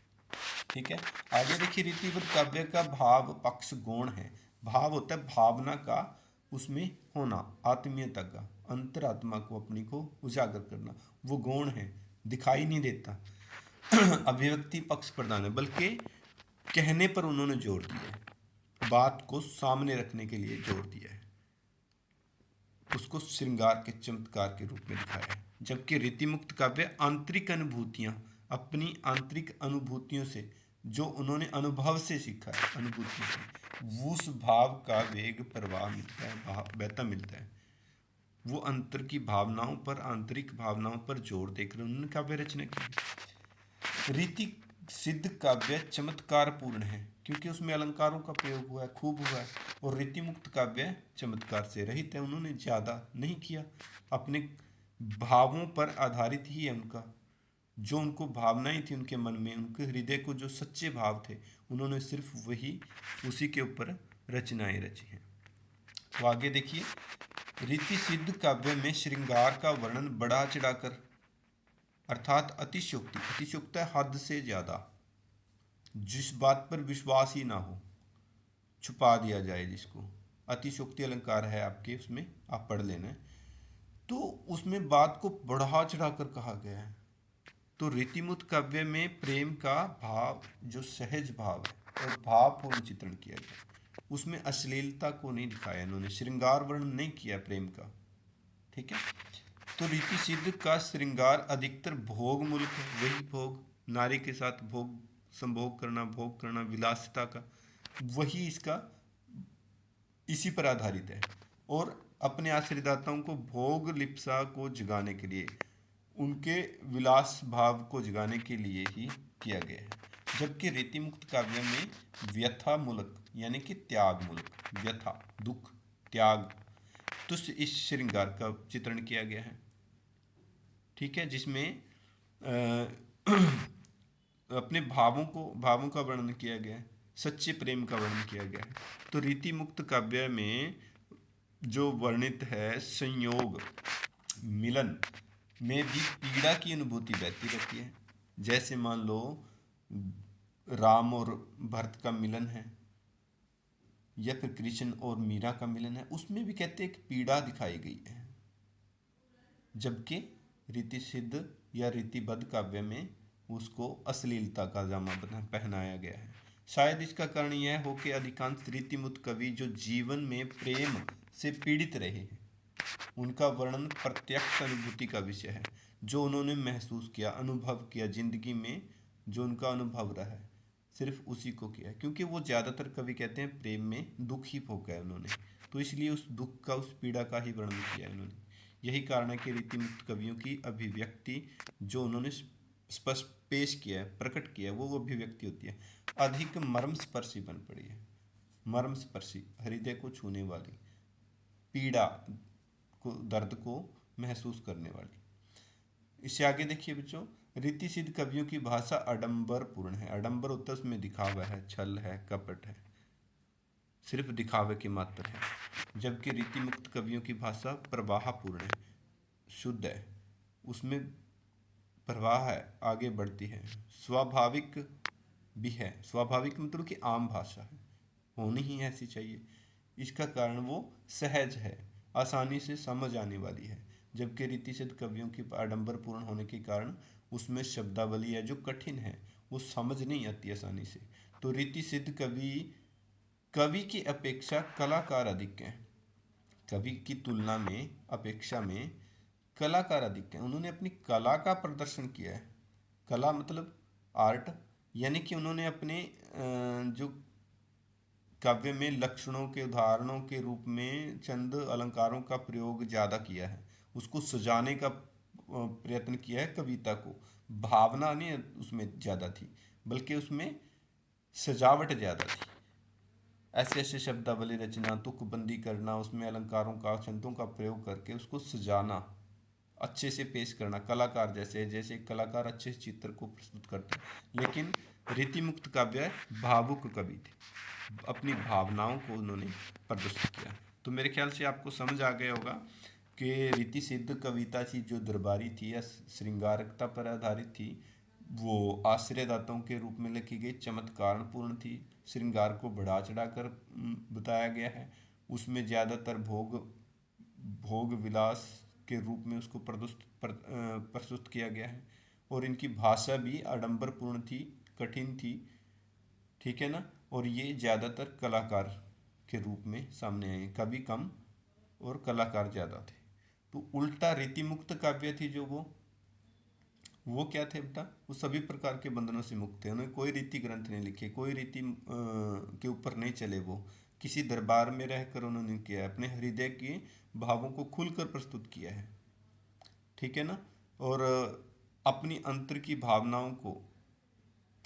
ठीक है, आगे देखिए, रीतिबद्ध काव्य का भाव पक्ष गौण है। भाव होता है भावना का उसमें होना, आत्मीयता का, अंतरात्मा को अपनी को उजागर करना, वो गौण है, दिखाई नहीं देता। अभिव्यक्ति पक्ष प्रधान है, बल्कि कहने पर उन्होंने जोर दिया है, बात को सामने रखने के लिए जोर दिया है, उसको श्रृंगार के चमत्कार के रूप में दिखाया है। जबकि रीति मुक्त काव्य आंतरिक अनुभूतियां, अपनी आंतरिक अनुभूतियों से, जो उन्होंने अनुभव से सीखा है, अनुभूति से, उस भाव का वेग प्रवाह मिलता है, बहता मिलता है। वो अंतर की भावनाओं पर, आंतरिक भावनाओं पर जोर देकर उन्होंने काव्य रचना की। रीति सिद्ध काव्य चमत्कार पूर्ण है, क्योंकि उसमें अलंकारों का प्रयोग हुआ है, खूब हुआ है। और रीति मुक्त काव्य चमत्कार से रहित है, उन्होंने ज़्यादा नहीं किया, अपने भावों पर आधारित ही है उनका, जो उनको भावनाएं थी उनके मन में, उनके हृदय को जो सच्चे भाव थे, उन्होंने सिर्फ वही, उसी के ऊपर रचनाएं रची हैं। तो आगे देखिए, रीति सिद्ध काव्य में श्रृंगार का वर्णन बढ़ा चढ़ाकर, अर्थात अतिशयोक्ति, अतिशयोक्ति हद से ज़्यादा, जिस बात पर विश्वास ही ना हो, छुपा दिया जाए जिसको, अतिशयोक्ति अलंकार है आपके, उसमें आप पढ़ लेना। तो उसमें बात को बढ़ा चढ़ाकर कहा गया है। तो रीतिमुक्त काव्य में प्रेम का भाव, जो सहज भाव है और भावपूर्ण चित्रण किया गया, उसमें अश्लीलता को नहीं दिखाया इन्होंने, श्रृंगार वर्णन नहीं किया प्रेम का। ठीक है, तो रीति सिद्ध का श्रृंगार अधिकतर भोग मूलक है, वही भोग, नारी के साथ भोग, संभोग करना, भोग करना, विलासिता का, वही इसका इसी पर आधारित है। और अपने आश्रयदाताओं को भोग लिप्सा को जगाने के लिए, उनके विलास भाव को जगाने के लिए ही किया गया है। जबकि रीति मुक्त काव्य में व्यथा मूलक, यानी कि त्याग मूलक, व्यथा, दुख, त्याग, तुच्छ इस श्रृंगार का चित्रण किया गया है। ठीक है, जिसमें अपने भावों का वर्णन किया गया है, सच्चे प्रेम का वर्णन किया गया है। तो रीति मुक्त काव्य में जो वर्णित है, संयोग, मिलन में भी पीड़ा की अनुभूति बहती रहती है। जैसे मान लो राम और भरत का मिलन है, या फिर कृष्ण और मीरा का मिलन है, उसमें भी कहते हैं कि पीड़ा दिखाई गई है। जबकि रीति सिद्ध या रीतिबद्ध काव्य में उसको अश्लीलता का जामा पहनाया गया है। शायद इसका कारण यह हो कि अधिकांश रीतिमुक्त कवि जो जीवन में प्रेम से पीड़ित रहे हैं, उनका वर्णन प्रत्यक्ष अनुभूति का विषय है, जो उन्होंने महसूस किया, अनुभव किया, जिंदगी में जो उनका अनुभव रहा है, सिर्फ उसी को किया। क्योंकि वो ज़्यादातर कवि कहते हैं प्रेम में दुख ही भोगा है उन्होंने, तो इसलिए उस दुख का, उस पीड़ा का ही वर्णन किया है उन्होंने। यही कारण है कि रीतिमुक्त कवियों की अभिव्यक्ति जो उन्होंने स्पष्ट पेश किया है, प्रकट किया है, वो अभिव्यक्ति होती है अधिक मर्मस्पर्शी बन पड़ी है। मर्मस्पर्शी, हृदय को छूने वाली, पीड़ा को, दर्द को महसूस करने वाली। इससे आगे देखिए बच्चों, रीति सिद्ध कवियों की भाषा आडंबर पूर्ण है। आडंबर होता है उसमें दिखावा है, छल है, कपट है, सिर्फ दिखावे की मात्र है। जबकि रीति मुक्त कवियों की भाषा प्रवाहपूर्ण है, शुद्ध है, उसमें प्रवाह है, आगे बढ़ती है, स्वाभाविक भी है। स्वाभाविक मतलब कि आम भाषा है, होनी ही ऐसी चाहिए। इसका कारण वो सहज है, आसानी से समझ आने वाली है। जबकि रीति सिद्ध कवियों की आडंबर पूर्ण होने के कारण उसमें शब्दावली है जो कठिन है, वो समझ नहीं आती आसानी से। तो रीति सिद्ध कवि की अपेक्षा कलाकार अधिक हैं। कवि की तुलना में, अपेक्षा में कलाकार अधिक हैं। उन्होंने अपनी कला का प्रदर्शन किया है। कला मतलब आर्ट, यानी कि उन्होंने अपने जो काव्य में लक्षणों के उदाहरणों के रूप में चंद अलंकारों का प्रयोग ज़्यादा किया है, उसको सजाने का प्रयत्न किया है। कविता को भावना नहीं उसमें ज़्यादा थी, बल्कि उसमें सजावट ज़्यादा थी। ऐसे ऐसे शब्दावली रचना, तुकबंदी करना, उसमें अलंकारों का, छंदों का प्रयोग करके उसको सजाना, अच्छे से पेश करना, कलाकार जैसे जैसे कलाकार अच्छे चित्र को प्रस्तुत करते हैं। लेकिन रीतिमुक्त काव्य भावुक कवि थे, अपनी भावनाओं को उन्होंने प्रदर्शित किया। तो मेरे ख्याल से आपको समझ आ गया होगा कि रीति सिद्ध कविता की जो दरबारी थी या श्रृंगारकता पर आधारित थी, वो आश्रयदाताओं के रूप में लिखी गई, चमत्कारपूर्ण थी, श्रृंगार को बढ़ा चढ़ाकर बताया गया है। उसमें ज़्यादातर भोग विलास के रूप में उसको प्रस्तुत किया गया है। और इनकी भाषा भी आडंबरपूर्ण थी, कठिन थी, ठीक है ना। और ये ज़्यादातर कलाकार के रूप में सामने आए, कवि कम और कलाकार ज़्यादा थे। तो उल्टा रीतिमुक्त काव्य थी जो वो क्या थे बेटा, वो सभी प्रकार के बंधनों से मुक्त थे। उन्होंने कोई रीति ग्रंथ नहीं लिखे, कोई रीति के ऊपर नहीं चले। वो किसी दरबार में रहकर उन्होंने किया है, अपने हृदय के भावों को खुलकर प्रस्तुत किया है, ठीक है ना। और अपनी अंतर की भावनाओं को,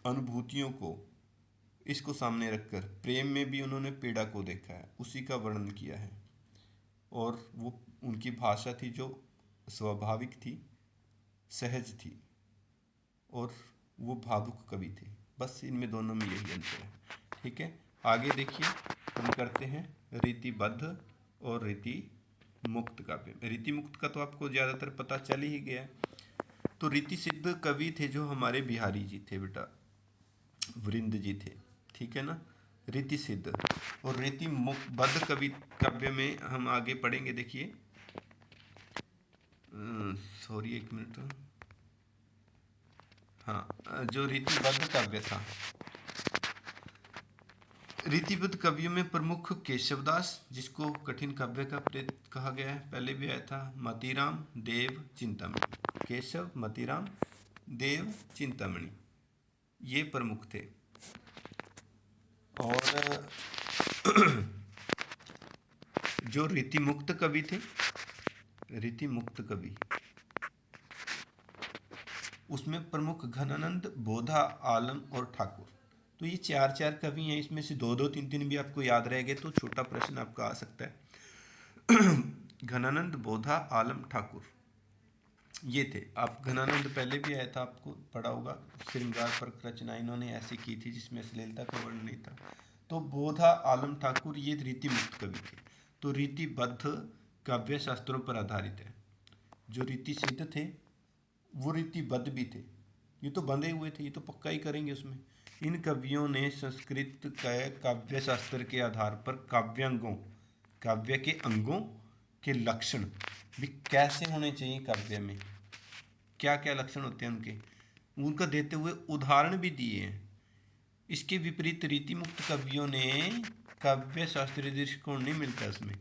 अनुभूतियों को, इसको सामने रखकर प्रेम में भी उन्होंने पीड़ा को देखा है, उसी का वर्णन किया है। और वो उनकी भाषा थी जो स्वाभाविक थी, सहज थी, और वो भावुक कवि थे। बस इनमें दोनों में यही अंतर है, ठीक है। आगे देखिए, हम करते हैं रीतिबद्ध और रीति मुक्त काव्य। रीति मुक्त का तो आपको ज़्यादातर पता चल ही गया है। तो रीति सिद्ध कवि थे जो हमारे बिहारी जी थे बेटा, वृंद जी थे, ठीक है ना, रीति सिद्ध। और रीति बद्ध कवि काव्य में हम आगे पढ़ेंगे। देखिए, सॉरी एक मिनट, हाँ, जो रीतिबद्ध काव्य था, रीतिबद्ध कवियों में प्रमुख केशवदास, जिसको कठिन काव्य का प्रेत कहा गया है, पहले भी आया था, मतीराम, देव, चिंतामणि। केशव, मतीराम, देव, चिंतामणि, ये प्रमुख थे। और जो रीतिमुक्त कवि थे, रीतिमुक्त कवि, उसमें प्रमुख घनानंद, बोधा, आलम और ठाकुर। तो ये चार चार कवि हैं, इसमें से दो दो तीन तीन भी आपको याद रह गए तो छोटा प्रश्न आपका आ सकता है। घनानंद, बोधा, आलम, ठाकुर, ये थे। आप घनानंद पहले भी आया था, आपको पढ़ा होगा, श्रृंगार पर रचना इन्होंने ऐसी की थी जिसमें अश्लीलता का वर्णन नहीं था। तो बोधा, आलम, ठाकुर ये रीतिमुक्त कवि थे। तो रीतिबद्ध काव्य शास्त्रों पर आधारित है। जो रीति सिद्ध थे वो रीतिबद्ध भी थे, ये तो बंधे हुए थे, ये तो पक्का ही करेंगे उसमें। इन कवियों ने संस्कृत के काव्य शास्त्र के आधार पर काव्य के अंगों के लक्षण भी कैसे होने चाहिए, काव्य में क्या क्या लक्षण होते हैं उनका देते हुए उदाहरण भी दिए हैं। इसके विपरीत रीतिमुक्त कवियों ने काव्य शास्त्रीय दृष्टिकोण नहीं मिलता उसमें,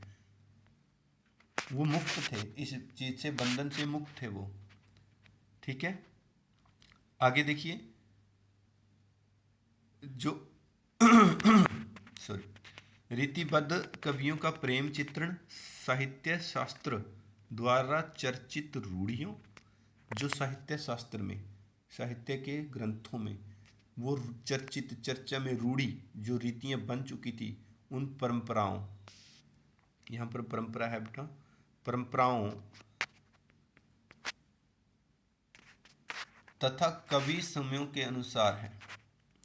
वो मुक्त थे, इस चीज से, बंधन से मुक्त थे वो, ठीक है। आगे देखिए, जो सॉरी, रीतिबद्ध कवियों का प्रेम चित्रण, साहित्य शास्त्र द्वारा चर्चित रूढ़ियों, जो साहित्य शास्त्र में, साहित्य के ग्रंथों में वो चर्चित, चर्चा में रूढ़ी जो रीतियाँ बन चुकी थी, उन परंपराओं, यहाँ पर परंपरा है बेटा, परंपराओं तथा कवि समयों के अनुसार है,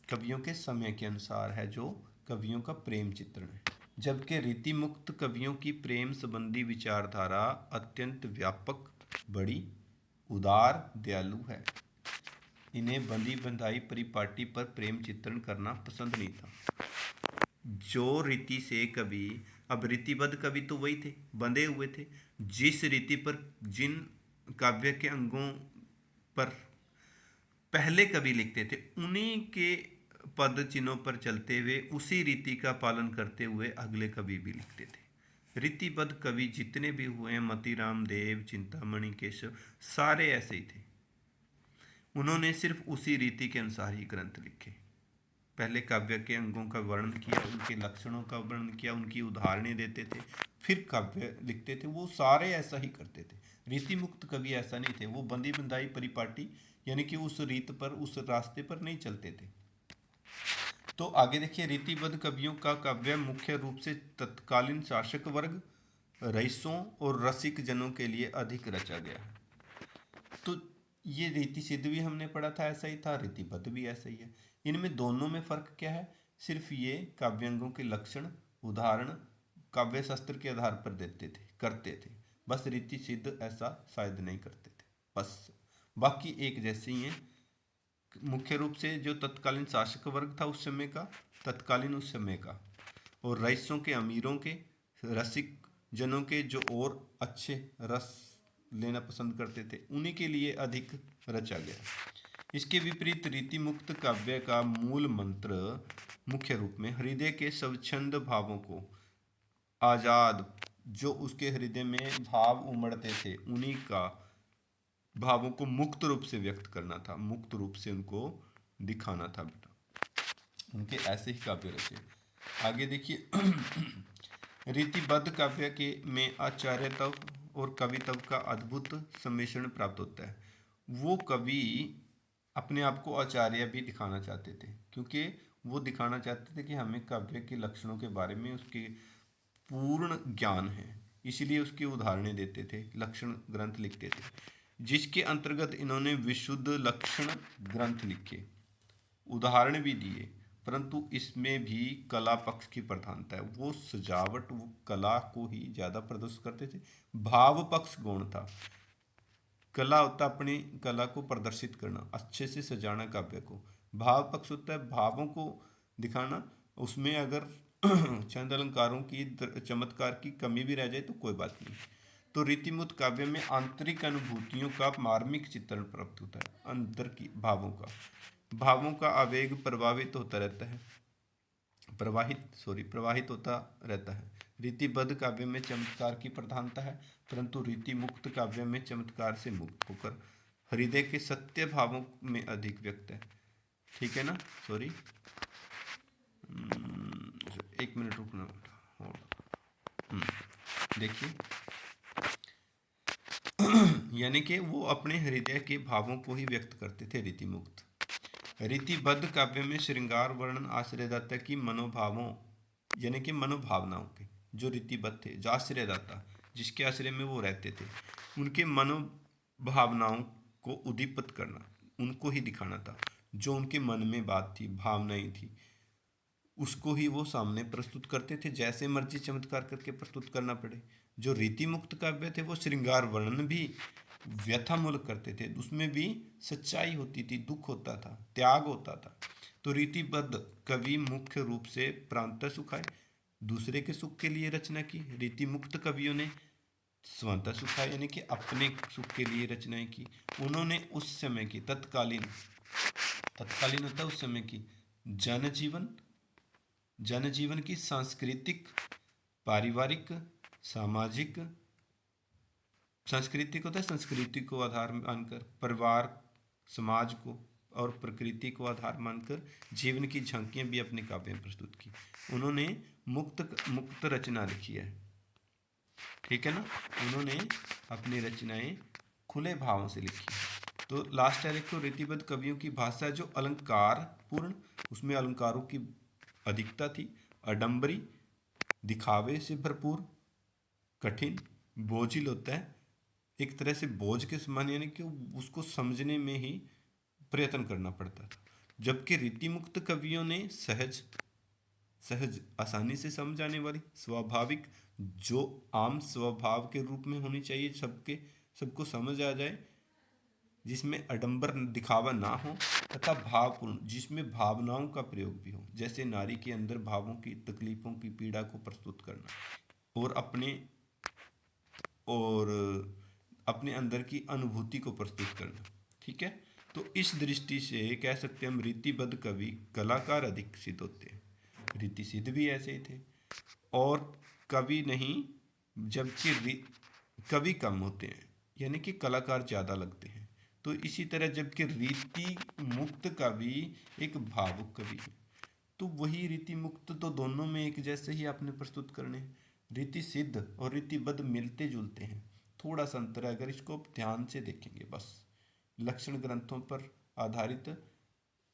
कवियों के समय के अनुसार है, जो कवियों का प्रेम चित्रण है। जबकि रीति मुक्त कवियों की प्रेम संबंधी विचारधारा अत्यंत व्यापक, बड़ी उदार, दयालु है। इन्हें बंधी बंधाई परिपाटी पर प्रेम चित्रण करना पसंद नहीं था। जो रीति से कवि, अब रीतिबद्ध कवि तो वही थे, बंधे हुए थे, जिस रीति पर, जिन काव्य के अंगों पर पहले कवि लिखते थे, उन्हीं के पद चिन्हों पर चलते हुए, उसी रीति का पालन करते हुए अगले कवि भी लिखते थे। रीतिबद्ध कवि जितने भी हुए हैं, मोतीराम देव, चिंतामणि, केशव, सारे ऐसे ही थे। उन्होंने सिर्फ उसी रीति के अनुसार ही ग्रंथ लिखे। पहले काव्य के अंगों का वर्णन किया, उनके लक्षणों का वर्णन किया, उनकी उदाहरणें देते थे, फिर काव्य लिखते थे। वो सारे ऐसा ही करते थे। रीति मुक्त कवि ऐसा नहीं थे, वो बंदी बंधाई परिपाटी यानी कि उस रीत पर, उस रास्ते पर नहीं चलते थे। तो आगे देखिए, रीतिबद्ध कवियों का काव्य मुख्य रूप से तत्कालीन शासक वर्ग, रईसों और रसिक जनों के लिए अधिक रचा गया। तो ये रीति सिद्ध भी हमने पढ़ा था, ऐसा ही था, रीतिबद्ध भी ऐसा ही है। इनमें दोनों में फर्क क्या है? सिर्फ ये काव्यांगों के लक्षण, उदाहरण काव्य शास्त्र के आधार पर देते थे, करते थे। बस रीति सिद्ध ऐसा शायद नहीं करते थे, बस बाकी एक जैसे ही हैं। मुख्य रूप से जो तत्कालीन शासक वर्ग था उस समय का, तत्कालीन उस समय का, और रईसों के, अमीरों के, रसिक जनों के, जो और अच्छे रस लेना पसंद करते थे, उन्हीं के लिए अधिक रचा गया। इसके विपरीत रीति मुक्त काव्य का मूल मंत्र मुख्य रूप में हृदय के स्वच्छंद भावों को, आजाद, जो उसके हृदय में भाव उमड़ते थे, उन्हीं का भावों को मुक्त रूप से व्यक्त करना था, मुक्त रूप से उनको दिखाना था बेटा। उनके ऐसे ही काव्य रचे। आगे देखिए रीतिबद्ध काव्य के में आचार्यत्व और कवित्व का अद्भुत सम्मिश्रण प्राप्त होता है। वो कवि अपने आप को आचार्य भी दिखाना चाहते थे, क्योंकि वो दिखाना चाहते थे कि हमें काव्य के लक्षणों के बारे में उसके पूर्ण ज्ञान है, इसलिए उसकी उदाहरणें देते थे, लक्षण ग्रंथ लिखते थे, जिसके अंतर्गत इन्होंने विशुद्ध लक्षण ग्रंथ लिखे, उदाहरण भी दिए। परंतु इसमें भी कला पक्ष की प्रधानता है। वो सजावट, वो कला को ही ज़्यादा प्रदर्शित करते थे। भाव पक्ष गौण था। कला होता अपनी कला को प्रदर्शित करना, अच्छे से सजाना काव्य को। भाव पक्ष होता है भावों को दिखाना, उसमें अगर छंद अलंकारों की, चमत्कार की कमी भी रह जाए तो कोई बात नहीं। तो रीतिमुक्त काव्य में आंतरिक अनुभूतियों का मार्मिक चित्रण प्राप्त होता है, अंदर की भावों का आवेग प्रभावित होता रहता है, प्रवाहित होता रहता है। रीतिबद्ध काव्य में चमत्कार की प्रधानता है, परंतु रीति मुक्त काव्य में चमत्कार से मुक्त होकर हृदय के सत्य भावों में अधिक व्यक्त है। ठीक है ना? सॉरी, एक मिनट रुकना। देखिए यानी कि वो अपने हृदय के भावों को ही व्यक्त करते थे रीति मुक्त। रीतिबद्ध काव्य में श्रृंगार वर्णन आश्रयदाता की मनोभावों यानी कि मनोभावनाओं के, जो रीतिबद्ध थे, जो आश्रयदाता जिसके आश्रय में वो रहते थे, उनके मनोभावनाओं को उद्दीपित करना, उनको ही दिखाना था। जो उनके मन में बात थी, भावनाएं थी, उसको ही वो सामने प्रस्तुत करते थे, जैसे मर्जी चमत्कार करके प्रस्तुत करना पड़े। जो रीति मुक्त काव्य थे वो श्रृंगार वर्णन भी व्यथामूलक करते थे, उसमें भी सच्चाई होती थी, दुख होता था, त्याग होता था। तो रीतिबद्ध कवि मुख्य रूप से प्रांतः सुखाए, दूसरे के सुख के लिए रचना की। रीति मुक्त कवियों ने स्वतः सुखाए यानी कि अपने सुख के लिए रचनाएं की। उन्होंने उस समय की तत्कालीन होता उस समय की जनजीवन की सांस्कृतिक, पारिवारिक, सामाजिक, सांस्कृतिक होता है संस्कृति को आधार मानकर, परिवार, समाज को और प्रकृति को आधार मानकर जीवन की झांकियां भी अपने काव्य में प्रस्तुत की। उन्होंने मुक्त रचना लिखी है। ठीक है ना। उन्होंने अपनी रचनाएं खुले भावों से लिखी। तो लास्ट है देखो, रीतिबद्ध कवियों की भाषा जो अलंकार पूर्ण, उसमें अलंकारों की अधिकता थी, अडंबरी, दिखावे से भरपूर, कठिन, बोझिल होता है, एक तरह से बोझ के समान, यानी कि उसको समझने में ही प्रयत्न करना पड़ता था। जबकि रीति मुक्त कवियों ने सहज सहज आसानी से समझ आने वाली, स्वाभाविक, जो आम स्वभाव के रूप में होनी चाहिए, सबके सबको समझ आ जाए, जिसमें आडंबर दिखावा ना हो, तथा भावपूर्ण, जिसमें भावनाओं का प्रयोग भी हो, जैसे नारी के अंदर भावों की, तकलीफों की, पीड़ा को प्रस्तुत करना, और और अपने अंदर की अनुभूति को प्रस्तुत करना। ठीक है। तो इस दृष्टि से कह सकते हैं हम रीतिबद्ध कवि कलाकार अधिक सिद्ध होते हैं। रीति सिद्ध भी ऐसे ही थे, और कवि नहीं, जबकि कवि कम होते हैं, यानी कि कलाकार ज़्यादा लगते हैं। तो इसी तरह जबकि रीति मुक्त कवि एक भावुक कवि है, तो वही रीति मुक्त तो दोनों में एक जैसे ही आपने प्रस्तुत करने हैं। रीति सिद्ध और रीतिबद्ध मिलते जुलते हैं, थोड़ा सा अंतर है अगर इसको आप ध्यान से देखेंगे, बस लक्षण ग्रंथों पर आधारित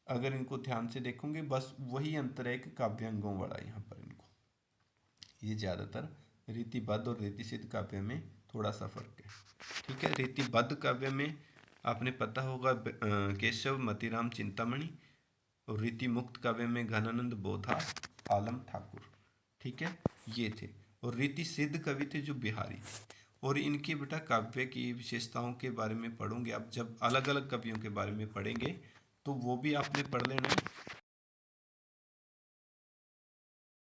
अगर इनको ध्यान से देखोगे, बस वही अंतर है कि काव्यांगों वाला यहाँ पर इनको, ये ज़्यादातर रीतिबद्ध और रीति सिद्ध काव्य में थोड़ा सा फर्क है। ठीक है। रीतिबद्ध काव्य में आपने पता होगा केशव मतीराम चिंतामणि, और रीति मुक्त काव्य में घनानंद बोधा, आलम ठाकुर। ठीक है, ये थे। और रीति सिद्ध कवि थे जो बिहारी थे। और इनके बेटा काव्य की विशेषताओं के बारे में पढ़ोगे आप, जब अलग अलग कवियों के बारे में पढ़ेंगे तो वो भी आपने पढ़ लेना है।